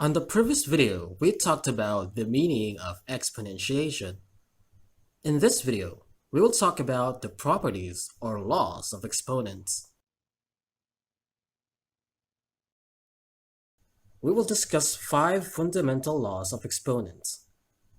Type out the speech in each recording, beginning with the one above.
On the previous video, we talked about the meaning of exponentiation. In this video, we will talk about the properties or laws of exponents. We will discuss 5 fundamental laws of exponents.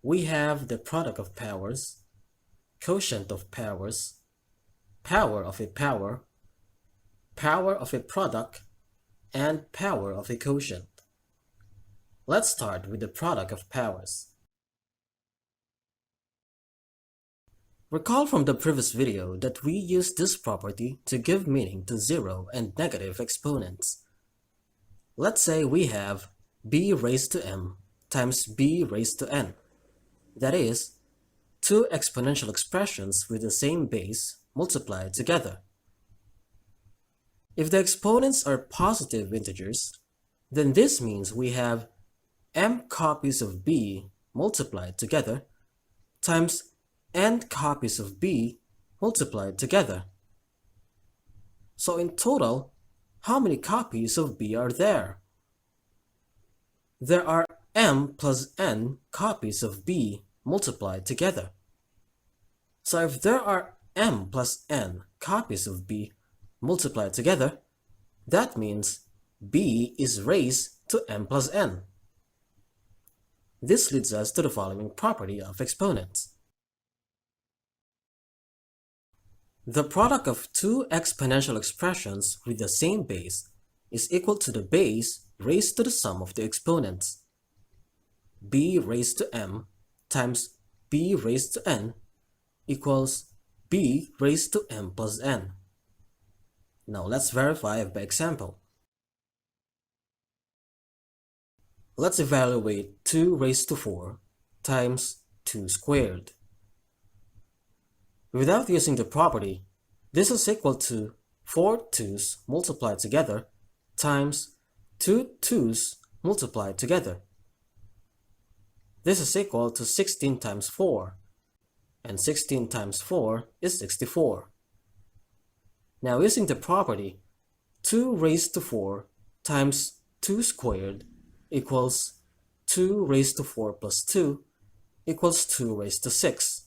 We have the product of powers, quotient of powers, power of a power, power of a product, and power of a quotient. Let's start with the product of powers. Recall from the previous video that we used this property to give meaning to zero and negative exponents. Let's say we have b raised to m times b raised to n. That is, two exponential expressions with the same base multiplied together. If the exponents are positive integers, then this means we have m copies of b multiplied together times n copies of b multiplied together. So in total, how many copies of b are there? There are m plus n copies of b multiplied together. So if there are m plus n copies of b multiplied together, that means b is raised to m plus n. This leads us to the following property of exponents. The product of two exponential expressions with the same base is equal to the base raised to the sum of the exponents. b raised to m times b raised to n equals b raised to m plus n. Now let's verify by example. Let's evaluate 2 raised to 4 times 2 squared. Without using the property, this is equal to 4 2's multiplied together times 2 2's multiplied together. This is equal to 16 times 4, and 16 times 4 is 64. Now using the property, 2 raised to 4 times 2 squared equals 2 raised to 4 plus 2 equals 2 raised to 6.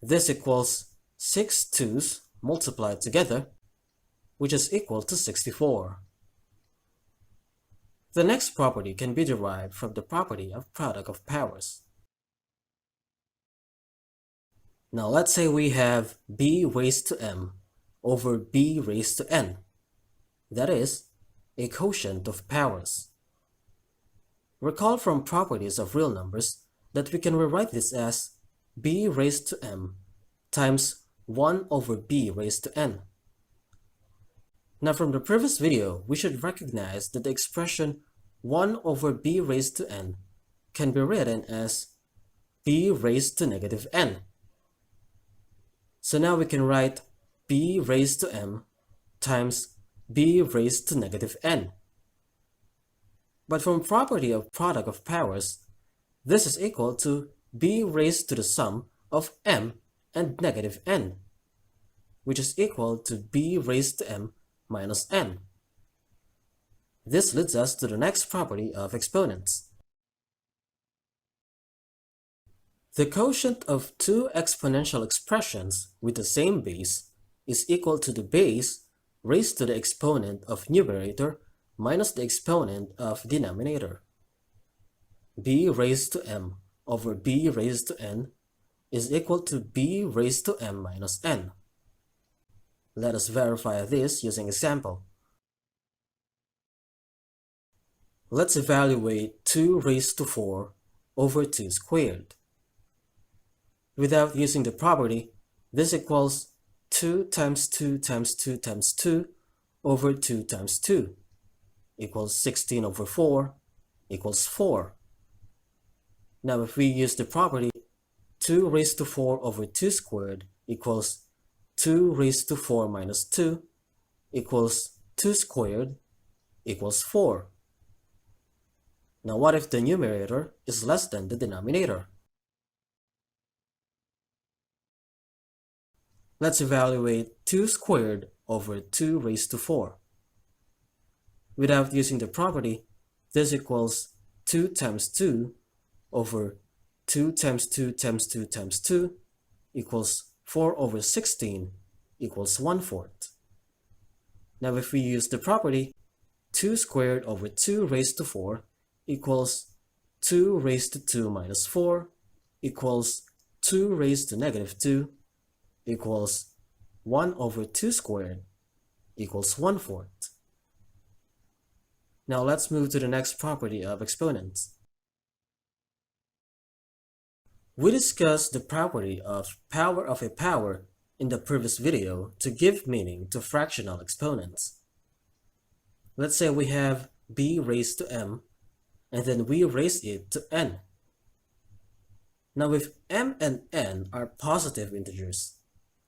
This equals 6 2's multiplied together, which is equal to 64. The next property can be derived from the property of product of powers. Now let's say we have b raised to m over b raised to n. That is, a quotient of powers. Recall from properties of real numbers that we can rewrite this as b raised to m times 1 over b raised to n. Now from the previous video, we should recognize that the expression 1 over b raised to n can be written as b raised to negative n. So now we can write b raised to m times b raised to negative n. But from property of product of powers, this is equal to b raised to the sum of m and negative n, which is equal to b raised to m minus n. This leads us to the next property of exponents. The quotient of two exponential expressions with the same base is equal to the base raised to the exponent of numerator minus the exponent of denominator. b raised to m over b raised to n is equal to b raised to m minus n. Let us verify this using example. Let's evaluate 2 raised to 4 over 2 squared. Without using the property, this equals 2 times 2 times 2 times 2 over 2 times 2 equals 16 over 4 equals 4. Now if we use the property, 2 raised to 4 over 2 squared equals 2 raised to 4 minus 2 equals 2 squared equals 4. Now what if the numerator is less than the denominator? Let's evaluate 2 squared over 2 raised to 4. Without using the property, this equals 2 times 2 over 2 times 2 times 2 times 2 equals 4 over 16 equals 1/4. Now if we use the property 2 squared over 2 raised to 4 equals 2 raised to 2 minus 4 equals 2 raised to negative 2 equals 1 over 2 squared equals 1/4. Now let's move to the next property of exponents. We discussed the property of power of a power in the previous video to give meaning to fractional exponents. Let's say we have b raised to m, and then we raise it to n. Now if m and n are positive integers,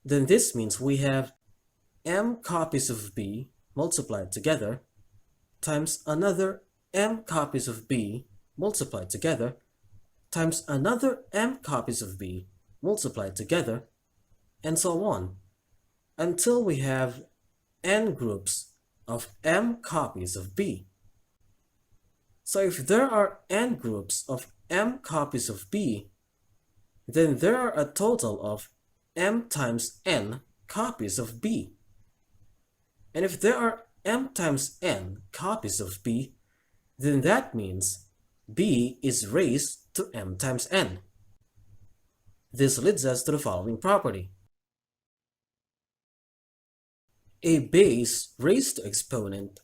then this means we have m copies of b multiplied together times another m copies of b multiplied together times another m copies of b multiplied together, and so on, until we have n groups of m copies of b. So if there are n groups of m copies of b, then there are a total of m times n copies of b. And if there are m times n copies of b, then that means b is raised to m times n. This leads us to the following property. A base raised to exponent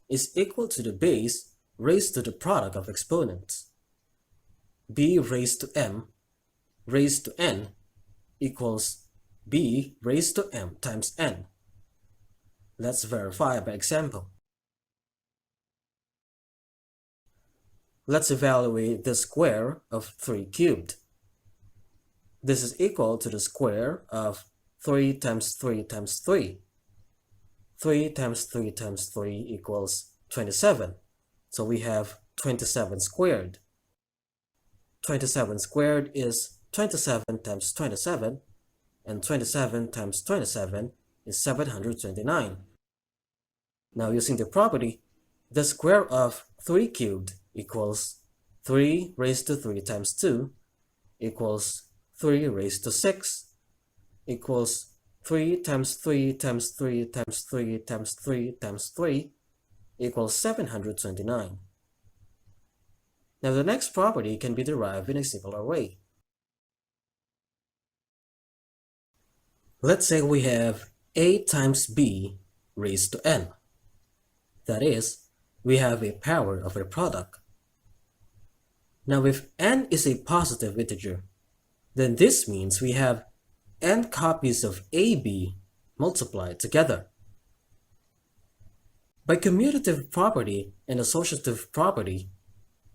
is equal to the base raised to the product of exponents. b raised to m raised to n equals b raised to m times n. Let's verify by example. Let's evaluate the square of 3 cubed. This is equal to the square of 3 times 3 times 3. 3 times 3 times 3 equals 27. So we have 27 squared. 27 squared is 27 times 27, and 27 times 27 is 729. Now using the property, the square of 3 cubed equals 3 raised to 3 times 2 equals 3 raised to 6 equals 3 times 3 times 3 times 3 times 3 times 3 equals 729. Now the next property can be derived in a similar way. Let's say we have a times b raised to n. That is, we have a power of a product. Now if n is a positive integer, then this means we have n copies of ab multiplied together. By commutative property and associative property,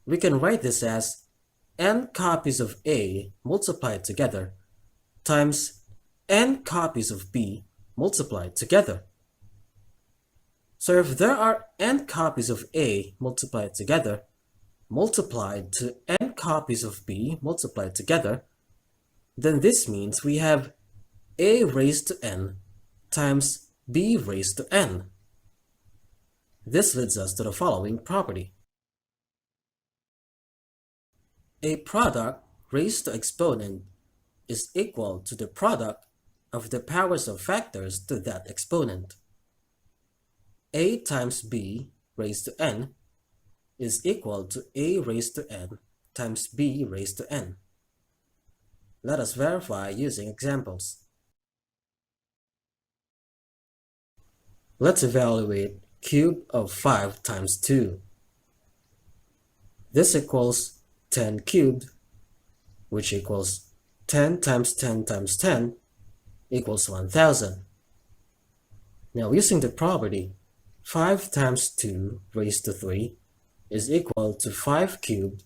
we can write this as n copies of a multiplied together times n copies of b multiplied together. So if there are n copies of a multiplied together, multiplied to n copies of b multiplied together, then this means we have a raised to n times b raised to n. This leads us to the following property. A product raised to exponent is equal to the product of the powers of factors to that exponent. A times b raised to n is equal to a raised to n times b raised to n. Let us verify using examples. Let's evaluate cube of 5 times 2. This equals 10 cubed, which equals 10 times 10 times 10 equals 1000. Now using the property, 5 times 2 raised to 3 is equal to 5 cubed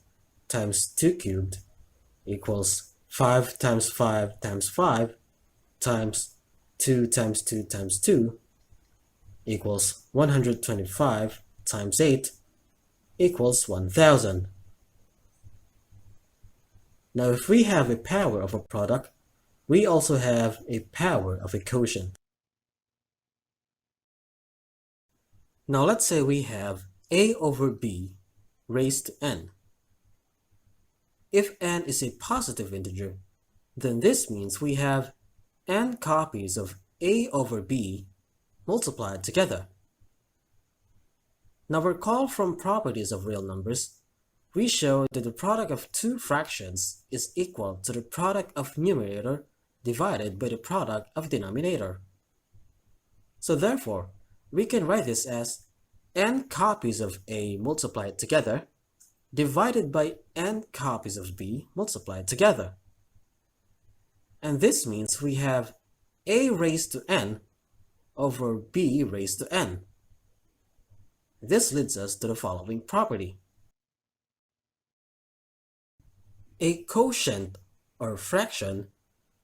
times 2 cubed equals 5 times 5 times 5 times 2 times 2 times 2 equals 125 times 8 equals 1000. Now if we have a power of a product, we also have a power of a quotient. Now let's say we have a over b raised to n. If n is a positive integer, then this means we have n copies of a over b multiplied together. Now recall from properties of real numbers, we showed that the product of two fractions is equal to the product of numerator divided by the product of denominator. So therefore, we can write this as n copies of a multiplied together divided by n copies of b multiplied together. And this means we have a raised to n over b raised to n. This leads us to the following property. A quotient or fraction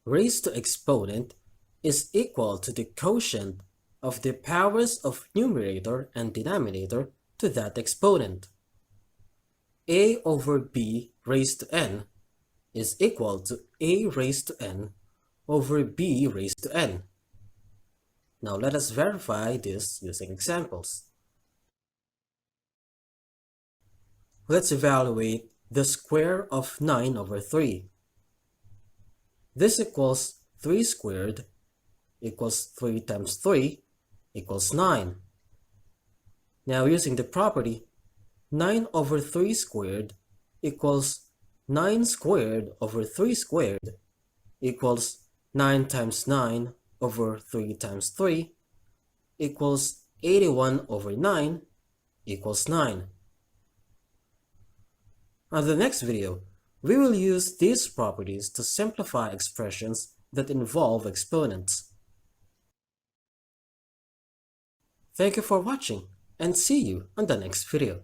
raised to exponent is equal to the quotient of the powers of numerator and denominator to that exponent. A over b raised to n is equal to a raised to n over b raised to n. Now let us verify this using examples. Let's evaluate the square of 9 over 3. This equals 3 squared equals 3 times 3 equals 9. Now using the property, 9 over 3 squared equals 9 squared over 3 squared equals 9 times 9 over 3 times 3 equals 81 over 9 equals 9. On the next video, we will use these properties to simplify expressions that involve exponents. Thank you for watching and see you on the next video.